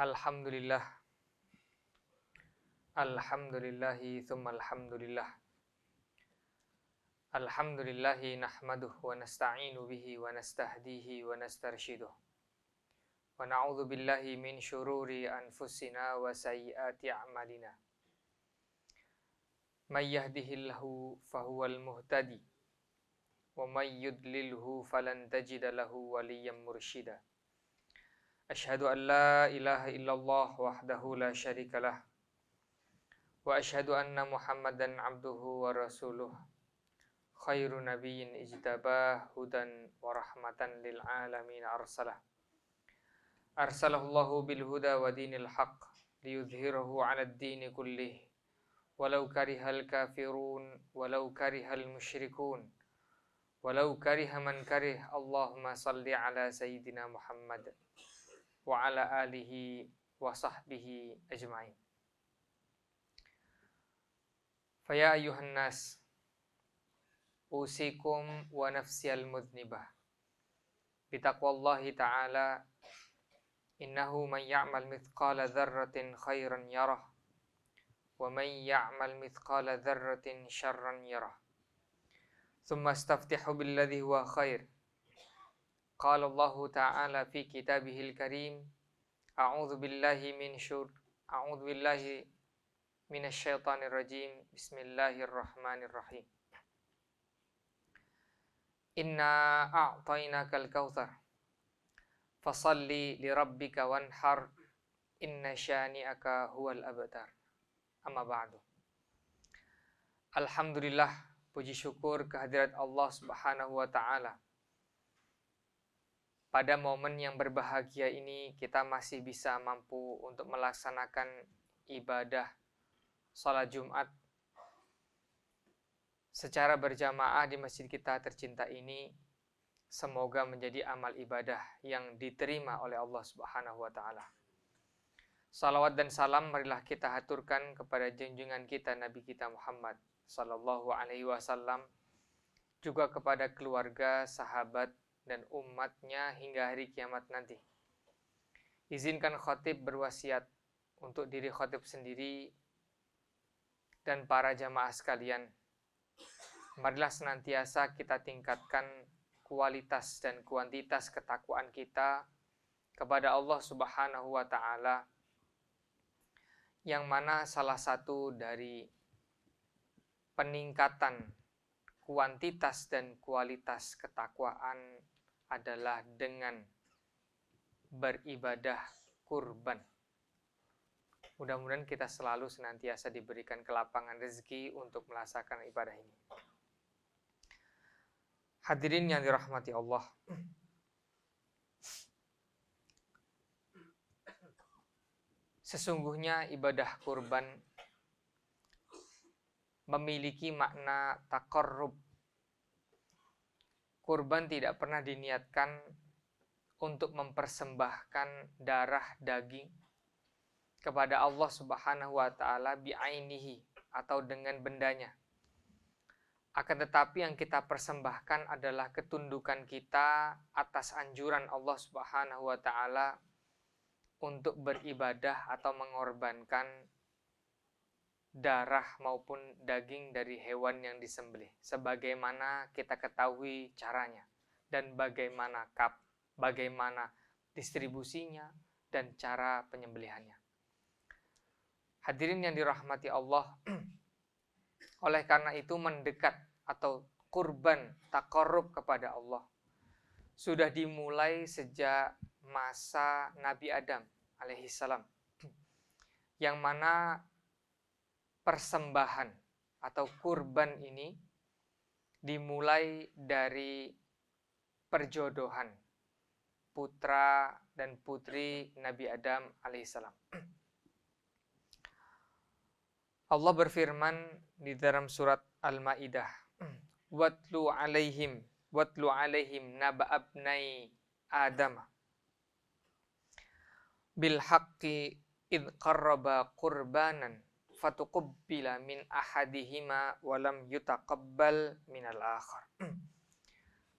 Alhamdulillah, alhamdulillahi thumma alhamdulillah. Alhamdulillahi nahmaduhu wa nasta'inu bihi wa nastahdihi wa nastarshiduh. Wa na'udzu billahi min syururi anfusina wa sayyiati a'malina. May yahdihillahu fahuwal muhtadi wa may yudlilhu falan tajida lahu waliyyan mursyida. Asyhadu an la ilaha illallah wahdahu la syarikalah wa asyhadu anna Muhammadan abduhu wa rasuluh khairu nabiyyin ijtabah hudan wa rahmatan lil alamin arsalahullahu bil huda wa dinil haqq liyudhhirahu 'alad dini kullih walau karihal kafirun walau karihal musyrikun walau kariha man karih. Allahumma salli ala sayyidina Muhammad wa ala alihi wa sahbihi ajma'in. Faya ayuhan nas, usikum wa nafsiyal mudhnibah bitaqwallahi ta'ala, innahu man ya'mal mithqala dzarratin khairan yarah wa man ya'mal mithqala dzarratin syarran yarah. Thumma astaftihu billadhi huwa khair. Qala Allahu ta'ala fi kitabihil karim, a'udzu billahi minasyaitonir rajim. Bismillahirrahmanirrahim. Inna a'tainakal kautsar fasalli lirabbika wanhar inna syani'aka huwal abtar. Amma ba'du. Alhamdulillah, puji syukur kehadirat Allah Subhanahu wa ta'ala. Pada momen yang berbahagia ini kita masih bisa mampu untuk melaksanakan ibadah salat Jumat secara berjamaah di masjid kita tercinta ini. Semoga menjadi amal ibadah yang diterima oleh Allah Subhanahu wa ta'ala. Salawat dan salam marilah kita haturkan kepada junjungan kita Nabi kita Muhammad sallallahu alaihi wasallam, juga kepada keluarga, sahabat dan umatnya hingga hari kiamat nanti. Izinkan khatib berwasiat untuk diri khatib sendiri dan para jamaah sekalian. Marilah senantiasa kita tingkatkan kualitas dan kuantitas ketakwaan kita kepada Allah Subhanahu wa ta'ala, yang mana salah satu dari peningkatan kuantitas dan kualitas ketakwaan adalah dengan beribadah kurban. Mudah-mudahan kita selalu senantiasa diberikan kelapangan rezeki untuk melaksanakan ibadah ini. Hadirin yang dirahmati Allah, sesungguhnya ibadah kurban memiliki makna taqarrub. Kurban tidak pernah diniatkan untuk mempersembahkan darah daging kepada Allah Subhanahu wa ta'ala bi'ainihi atau dengan bendanya. Akan tetapi yang kita persembahkan adalah ketundukan kita atas anjuran Allah Subhanahu wa ta'ala untuk beribadah atau mengorbankan darah maupun daging dari hewan yang disembelih, sebagaimana kita ketahui caranya dan bagaimana distribusinya dan cara penyembelihannya. Hadirin yang dirahmati Allah, oleh karena itu mendekat atau kurban taqarrub kepada Allah sudah dimulai sejak masa Nabi Adam alaihissalam, yang mana persembahan atau kurban ini dimulai dari perjodohan putra dan putri Nabi Adam alaihissalam. Allah berfirman di dalam surat Al-Maidah, watlu alaihim naba'abnai Adam bil haqqi id qarraba qurbanan fatuqabbila min ahadihima walam yutaqabbal minal akhar.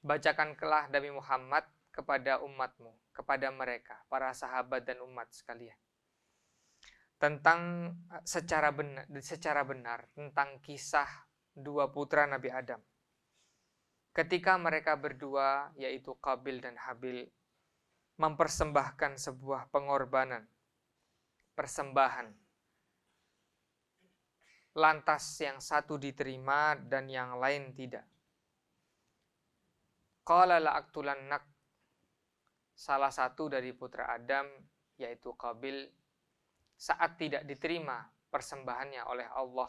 Bacakanlah Nabi Muhammad kepada umatmu, kepada mereka, para sahabat dan umat sekalian, tentang secara benar tentang kisah dua putra Nabi Adam. Ketika mereka berdua, yaitu Qabil dan Habil, mempersembahkan sebuah pengorbanan, persembahan. Lantas yang satu diterima dan yang lain tidak. Qala la'aqtulannak. Salah satu dari putra Adam, yaitu Qabil, saat tidak diterima persembahannya oleh Allah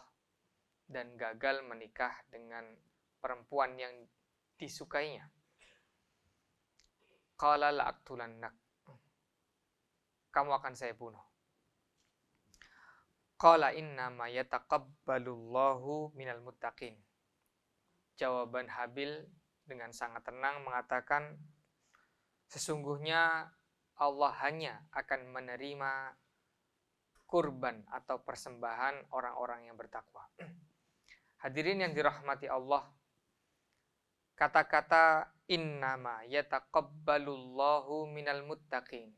dan gagal menikah dengan perempuan yang disukainya. Qala la'aqtulannak. Kamu akan saya bunuh. Qala innama yataqabbalullahu minal muttaqin. Jawaban Habil dengan sangat tenang mengatakan, sesungguhnya Allah hanya akan menerima kurban atau persembahan orang-orang yang bertakwa. Hadirin yang dirahmati Allah, kata-kata innama yataqabbalullahu minal muttaqin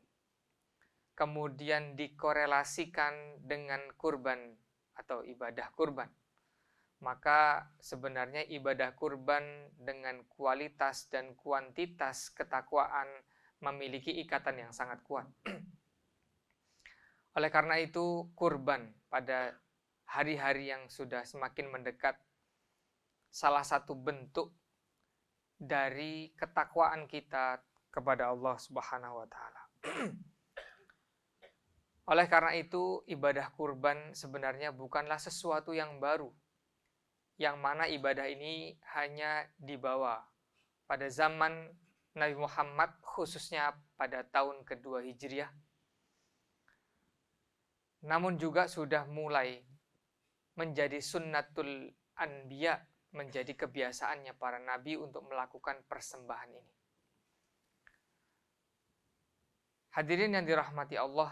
kemudian dikorelasikan dengan kurban atau ibadah kurban. Maka sebenarnya ibadah kurban dengan kualitas dan kuantitas ketakwaan memiliki ikatan yang sangat kuat. Oleh karena itu, kurban pada hari-hari yang sudah semakin mendekat salah satu bentuk dari ketakwaan kita kepada Allah Subhanahu wa taala. Oleh karena itu, ibadah kurban sebenarnya bukanlah sesuatu yang baru, yang mana ibadah ini hanya dibawa pada zaman Nabi Muhammad, khususnya pada tahun kedua Hijriah. Namun juga sudah mulai menjadi sunnatul anbiya, menjadi kebiasaannya para nabi untuk melakukan persembahan ini. Hadirin yang dirahmati Allah,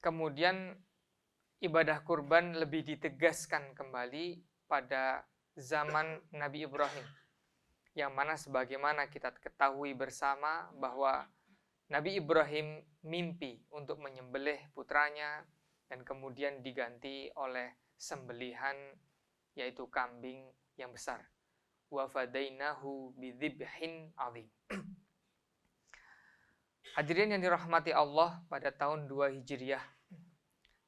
kemudian ibadah kurban lebih ditegaskan kembali pada zaman Nabi Ibrahim, yang mana sebagaimana kita ketahui bersama bahwa Nabi Ibrahim mimpi untuk menyembelih putranya dan kemudian diganti oleh sembelihan, yaitu kambing yang besar. Wa fadainahu bidzibhin adzim. Hadirin yang dirahmati Allah, pada tahun 2 Hijriah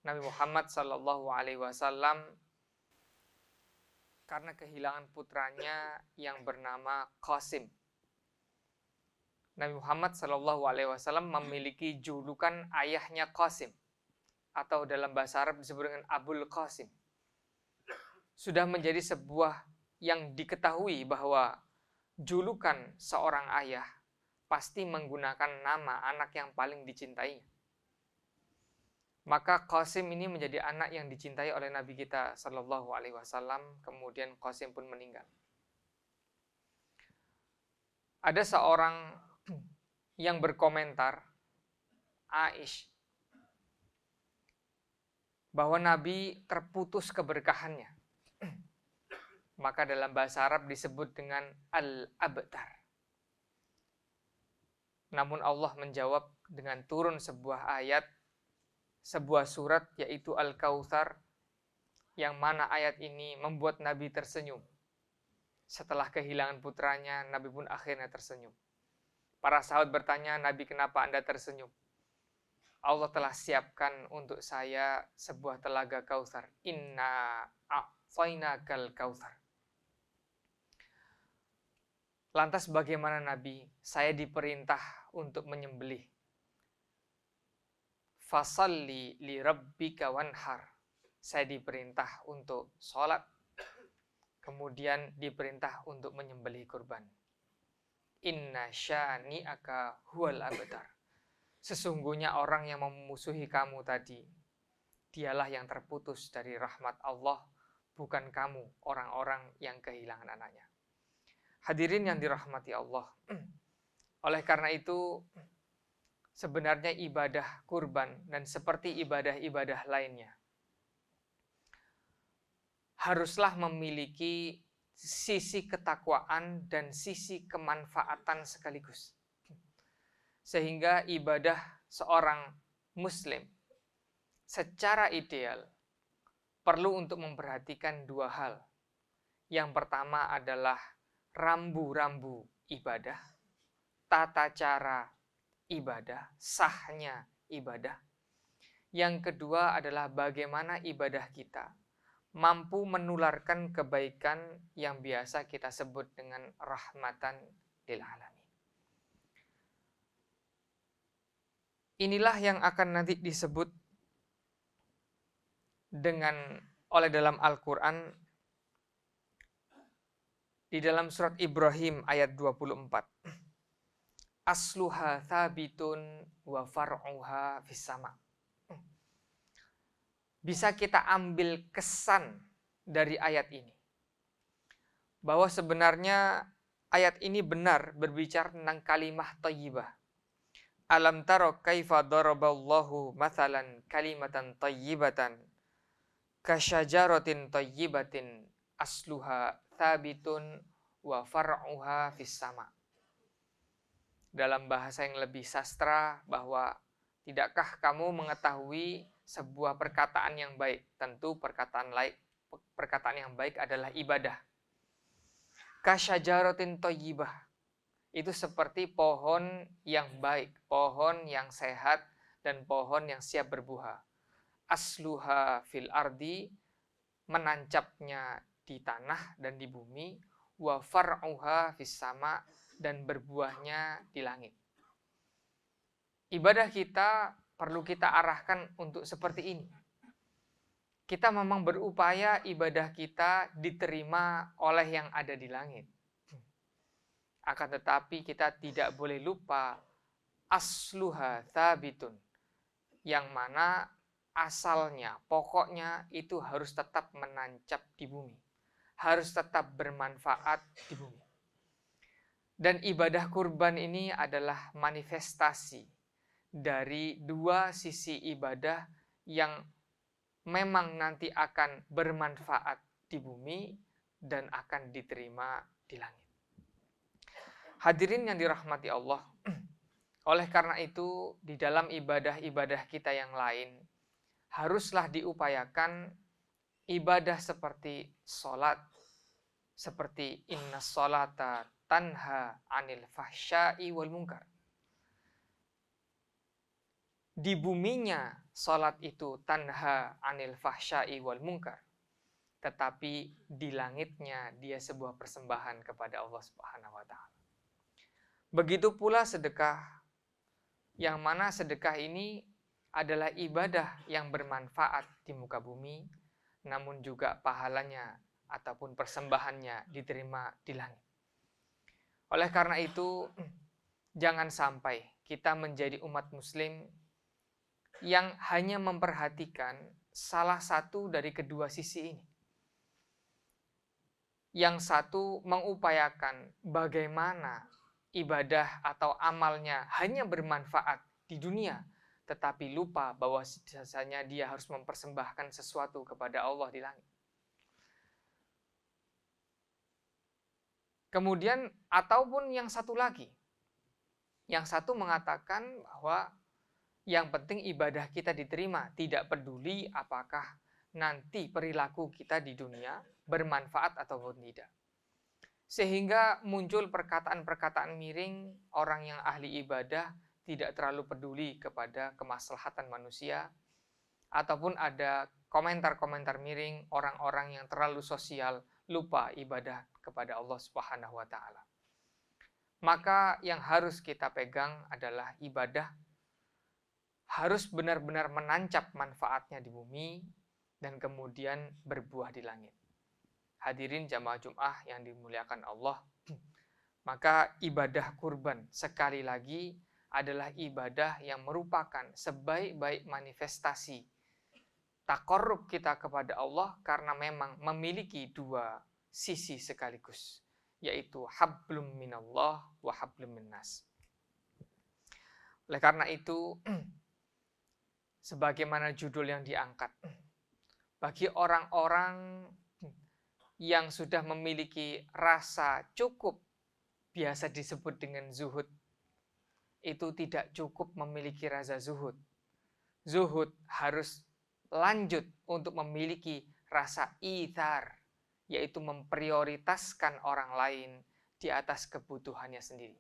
Nabi Muhammad SAW karena kehilangan putranya yang bernama Qasim. Nabi Muhammad SAW memiliki julukan ayahnya Qasim, atau dalam bahasa Arab disebut dengan Abul Qasim. Sudah menjadi sebuah yang diketahui bahwa julukan seorang ayah pasti menggunakan nama anak yang paling dicintainya. Maka Qasim ini menjadi anak yang dicintai oleh Nabi kita SAW. Kemudian Qasim pun meninggal. Ada seorang yang berkomentar, Aish, bahwa Nabi terputus keberkahannya. Maka dalam bahasa Arab disebut dengan al-abtar. Namun Allah menjawab dengan turun sebuah ayat, sebuah surat, yaitu Al-Kautsar, yang mana ayat ini membuat Nabi tersenyum. Setelah kehilangan putranya, Nabi pun akhirnya tersenyum. Para sahabat bertanya, Nabi, kenapa Anda tersenyum? Allah telah siapkan untuk saya sebuah telaga Kautsar. Inna a'tainakal kautsar. Lantas bagaimana Nabi? Saya diperintah untuk menyembelih. Fasalli li rabbika wanhar. Saya diperintah untuk sholat. Kemudian diperintah untuk menyembelih kurban. Inna syani'aka huwal abtar. Sesungguhnya orang yang memusuhi kamu tadi, dialah yang terputus dari rahmat Allah, bukan kamu, orang-orang yang kehilangan anaknya. Hadirin yang dirahmati Allah. Oleh karena itu, sebenarnya ibadah kurban dan seperti ibadah-ibadah lainnya haruslah memiliki sisi ketakwaan dan sisi kemanfaatan sekaligus. Sehingga ibadah seorang muslim secara ideal perlu untuk memperhatikan dua hal. Yang pertama adalah rambu-rambu ibadah, tata cara ibadah, sahnya ibadah. Yang kedua adalah bagaimana ibadah kita mampu menularkan kebaikan yang biasa kita sebut dengan rahmatan lil alamin. Inilah yang akan nanti disebut oleh dalam Al-Quran di dalam surat Ibrahim ayat 24. Asluha thabitun wa far'uha fis sama. Bisa kita ambil kesan dari ayat ini, bahwa sebenarnya ayat ini benar berbicara tentang kalimah thayyibah. Alam taro kaifa daraballahu mathalan kalimatan thayyibatan kasyajaratin thayyibatin asluha thabitun wa far'uha fis sama. Dalam bahasa yang lebih sastra, bahwa tidakkah kamu mengetahui sebuah perkataan yang baik? Tentu perkataan yang baik adalah ibadah. Kasyajaratin thayyibah, itu seperti pohon yang baik, pohon yang sehat, dan pohon yang siap berbuah. Asluha fil ardi, menancapnya di tanah dan di bumi, wa far'uha fis sama, dan berbuahnya di langit. Ibadah kita perlu kita arahkan untuk seperti ini. Kita memang berupaya ibadah kita diterima oleh yang ada di langit. Akan tetapi kita tidak boleh lupa asluha thabitun, yang mana asalnya, pokoknya itu harus tetap menancap di bumi, harus tetap bermanfaat di bumi. Dan ibadah kurban ini adalah manifestasi dari dua sisi ibadah yang memang nanti akan bermanfaat di bumi dan akan diterima di langit. Hadirin yang dirahmati Allah, oleh karena itu di dalam ibadah-ibadah kita yang lain haruslah diupayakan ibadah seperti sholat, seperti inna sholata tanha anil fahsya'i wal munkar. Di buminya sholat itu tanha anil fahsya'i wal munkar, tetapi di langitnya dia sebuah persembahan kepada Allah Subhanahu wa Ta'ala. Begitu pula sedekah, yang mana sedekah ini adalah ibadah yang bermanfaat di muka bumi, namun juga pahalanya ataupun persembahannya diterima di langit. Oleh karena itu, jangan sampai kita menjadi umat muslim yang hanya memperhatikan salah satu dari kedua sisi ini. Yang satu mengupayakan bagaimana ibadah atau amalnya hanya bermanfaat di dunia, tetapi lupa bahwa sesanya dia harus mempersembahkan sesuatu kepada Allah di langit. Kemudian, ataupun yang satu lagi, yang satu mengatakan bahwa yang penting ibadah kita diterima, tidak peduli apakah nanti perilaku kita di dunia bermanfaat ataupun tidak. Sehingga muncul perkataan-perkataan miring orang yang ahli ibadah tidak terlalu peduli kepada kemaslahatan manusia, ataupun ada komentar-komentar miring orang-orang yang terlalu sosial, lupa ibadah kepada Allah Subhanahu wa Ta'ala. Maka yang harus kita pegang adalah ibadah harus benar-benar menancap manfaatnya di bumi dan kemudian berbuah di langit. Hadirin jamaah Jum'ah yang dimuliakan Allah, maka ibadah kurban sekali lagi adalah ibadah yang merupakan sebaik-baik manifestasi taqarrub kita kepada Allah, karena memang memiliki dua sisi sekaligus, yaitu hablum minallah wa hablum minnas. Oleh karena itu, sebagaimana judul yang diangkat, bagi orang-orang yang sudah memiliki rasa cukup, biasa disebut dengan zuhud, itu tidak cukup memiliki rasa zuhud. Zuhud harus lanjut untuk memiliki rasa ithar, yaitu memprioritaskan orang lain di atas kebutuhannya sendiri.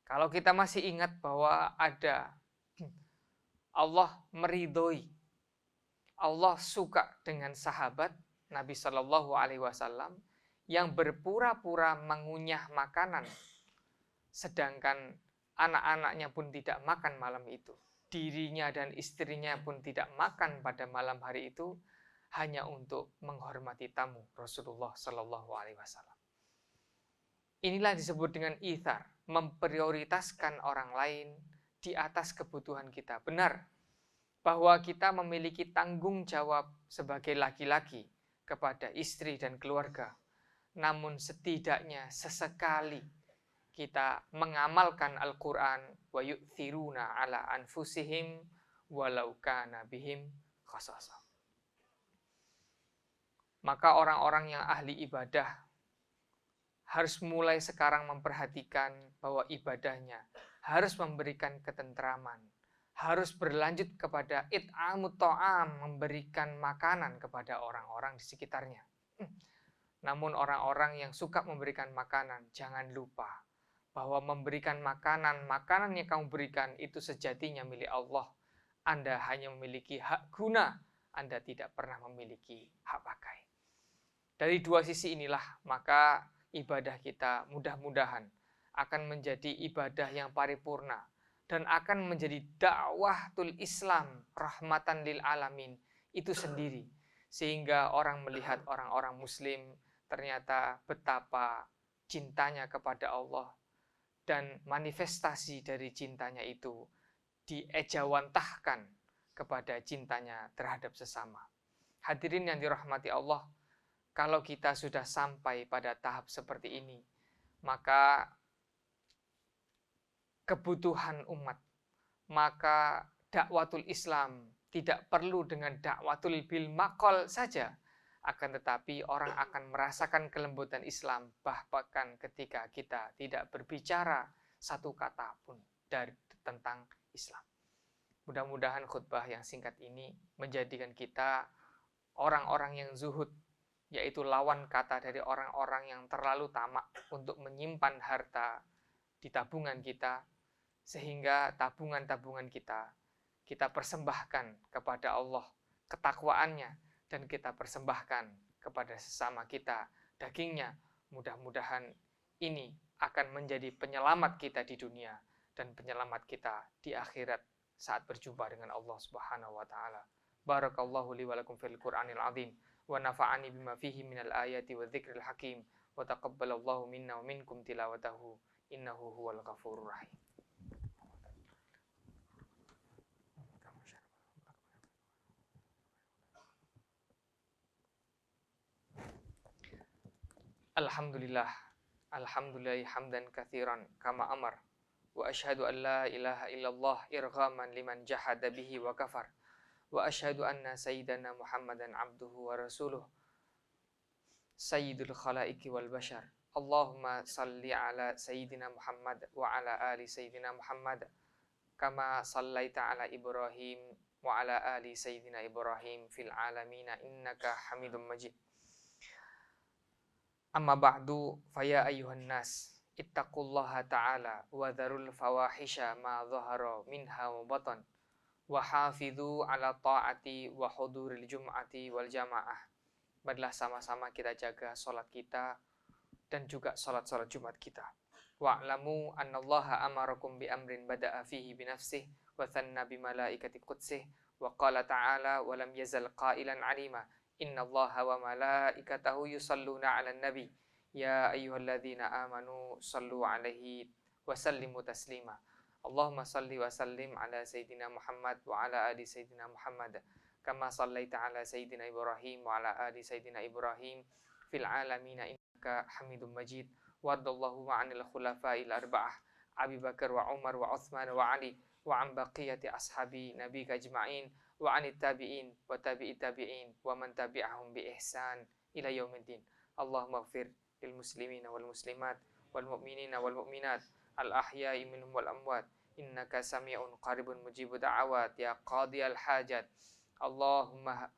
Kalau kita masih ingat bahwa ada Allah meridhoi, Allah suka dengan sahabat Nabi Shallallahu Alaihi Wasallam yang berpura-pura mengunyah makanan, sedangkan anak-anaknya pun tidak makan malam itu. Dirinya dan istrinya pun tidak makan pada malam hari itu, hanya untuk menghormati tamu Rasulullah Shallallahu Alaihi Wasallam. Inilah disebut dengan ithar, memprioritaskan orang lain di atas kebutuhan kita. Benar bahwa kita memiliki tanggung jawab sebagai laki-laki kepada istri dan keluarga. Namun setidaknya sesekali kita mengamalkan Al-Quran, wa yu'thiruna ala anfusihim walau kana bihim khasasah. Maka orang-orang yang ahli ibadah harus mulai sekarang memperhatikan bahwa ibadahnya harus memberikan ketentraman, harus berlanjut kepada it'amut ta'am, memberikan makanan kepada orang-orang di sekitarnya. Namun orang-orang yang suka memberikan makanan, jangan lupa bahwa memberikan makanan yang kamu berikan itu sejatinya milik Allah. Anda hanya memiliki hak guna, Anda tidak pernah memiliki hak pakai. Dari dua sisi inilah maka ibadah kita mudah-mudahan akan menjadi ibadah yang paripurna dan akan menjadi dakwatul Islam rahmatan lil alamin itu sendiri, sehingga orang melihat orang-orang muslim ternyata betapa cintanya kepada Allah dan manifestasi dari cintanya itu diejawantahkan kepada cintanya terhadap sesama. Hadirin yang dirahmati Allah, kalau kita sudah sampai pada tahap seperti ini, maka kebutuhan umat, maka dakwatul Islam tidak perlu dengan dakwatul bil maqal saja, akan tetapi orang akan merasakan kelembutan Islam bahkan ketika kita tidak berbicara satu kata pun tentang Islam. Mudah-mudahan khutbah yang singkat ini menjadikan kita orang-orang yang zuhud, yaitu lawan kata dari orang-orang yang terlalu tamak untuk menyimpan harta di tabungan kita, sehingga tabungan-tabungan kita persembahkan kepada Allah, ketakwaannya, dan kita persembahkan kepada sesama kita, dagingnya. Mudah-mudahan ini akan menjadi penyelamat kita di dunia dan penyelamat kita di akhirat saat berjumpa dengan Allah Subhanahu wa taala. Barakallahu li wa lakum fil Qur'anil azim wa nafa'ani bima fihi minal ayati wa dzikril hakim wa taqabbalallahu minna wa minkum tilawatahu innahu huwal ghafurur rahim. Alhamdulillah hamdan katsiran kama amar wa asyhadu an la ilaha illallah irghaman liman jahada bihi wa kafar wa asyhadu anna sayyidana Muhammadan abduhu wa rasuluh sayyidul khalaiqi wal bashar. Allahumma salli ala sayyidina Muhammad wa ala ali sayyidina Muhammad kama sallaita ala Ibrahim wa ala ali sayyidina Ibrahim fil alamin innaka Hamidum Majid. Amma ba'du faya ayyuhan nas ittaqullaha ta'ala wa dharul fawahisha ma dhahara minha wa batan wa hafidhu ala ta'ati wa huduril jum'ati wal jamaah. Marilah sama-sama kita jaga salat kita dan juga salat-salat Jumat kita. Wa'lamu annallaha amarakum bi amrin bada'a fihi bi nafsihi wa thanna bi malaikati qudsih wa qala ta'ala wa lam yazal qailan alima innallaha wa malaikatahu yusalluna 'alan nabi ya ayyuhalladzina amanu sallu 'alaihi wa sallimu taslima. Allahumma salli wa sallim ala sayyidina Muhammad wa ala ali sayyidina Muhammad kama sallaita ala sayyidina Ibrahim wa ala ali sayyidina Ibrahim fil alamin innaka Hamidum Majid. Wadallahu ma'anil khulafa'il arba'ah Abi Bakar wa Umar wa Uthman wa Ali wa an baqiyati ashabi nabika ajma'in wa anit tabi'in wa tabi'it tabi'in wa man tabi'ahum bi ihsan ila yaumiddin. Allahumma ighfir lil muslimina wal muslimat wal mu'minina wal mu'minat al ahya'i minhum wal amwat innaka sami'un qaribun mujibu da'awat ya qadiyal hajat Allahumma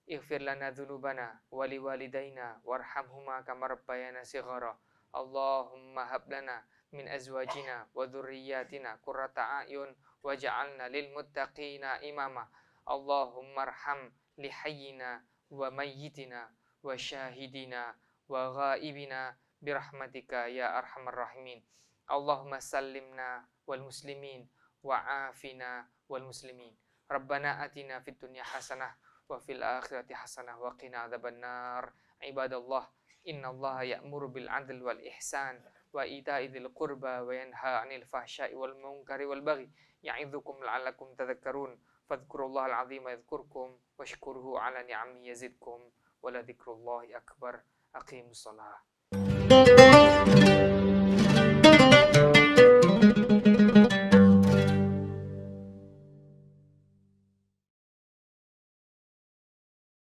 ighfir lana dhunubana wa liwalidayna warhamhuma kama rabbayana shighara. Allahumma hab lana min azwajina wa dhurriyyatina qurrata a'yun waj'alna lil muttaqina imama. Allahumma arham li hayyina wa mayyitina wa syahidina wa ghaibina birahmatika ya arhamar rahimin. Allahumma sallimna wal muslimin wa afina wal muslimin. Rabbana atina fid dunya hasanah wa fil akhirati hasanah wa qina adzabannar. Ibadallah, innallaha ya'muru bil 'adli wal ihsan wa ita'i dzil qurba wa yanha 'anil fahsya'i wal munkari wal baghi ya'idzukum la'allakum tadhakkarun. Fadhkurullahal 'azima yadhkurkum washkuruhu 'ala ni'amihi yazidkum wa la dzikrullahi akbar. Aqimus shalah.